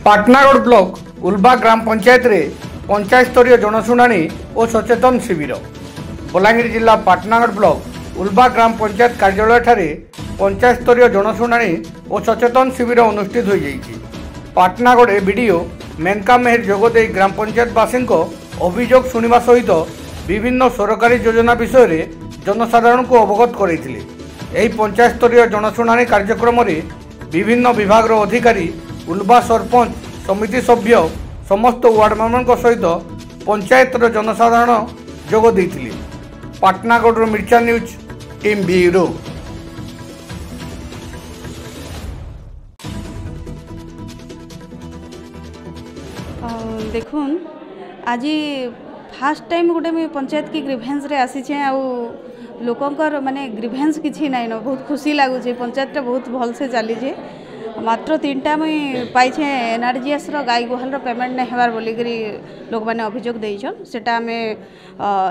Patnagarh block उल्बा ग्राम पंचायत रे पंचायत स्तरीय जनशुणाणी और सचेतन शिविर। बलांगीर जिला पाटनागढ़ ब्लॉक उल्बा ग्राम पंचायत कार्यालय ठारे पंचायत स्तरीय जनशुणाणी और सचेतन शिविर अनुष्ठित हो जाइछि। पाटनागढ़ वीडियो मेनका मेहर जोगदे ग्राम पंचायतवासी अभियोग शुणा सहित विभिन्न सरकारी योजना विषय में जनसाधारण को अवगत करैथिले। एही पंचायत स्तरीय जनशुणाणी कार्यक्रम में विभिन्न विभाग अधिकारी उल्बा सरपंच समिति सभ्य समस्त वार्ड मेंबर सहित पंचायतर जनसाधारण जोग देइथिले। पाटनागढ़ मिर्चा न्यूज टीम ब्यूरो। देखुन आज फास्ट टाइम गोटे पंचायत की ग्रीभेन्स रे आसी लोकंकर माने ग्रीभेन्स किसी नाइन बहुत खुशी लगुच। पंचायत बहुत भल से चली मात्र 3टा मुई पाइछे एनआरजीएस गाई गुहाल पेमेंट नहीं हेबार बोलिकी लोक मैंने अभियोग देइछन। सेटा आमे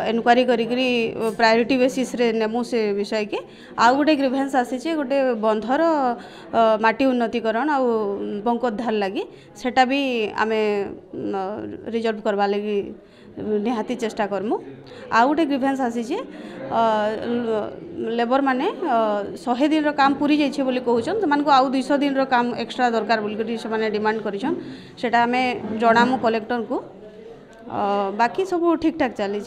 इनक्वारी करी प्रायोरिटी बेसिस रे नेमु से विषय के आउ गोटे ग्रीभेन्स आसी गोटे बंधर माटी उन्नतीकरण आउ बंकोद्धार लगी सेटा भी आमे रिजल्व करवा लगी निहाती चेष्टा करमु। आउ गोटे ग्रीभेन्स आसी लेबर माने 100 दिन काम पूरी जाइए बोली कहउछन से मानको आउ 200 दिन काम एक्स्ट्रा दरकार बोली से माने डिमांड करिछन। सेटा आमे जणामु कलेक्टर को। बाकी सब ठीक ठाक चली।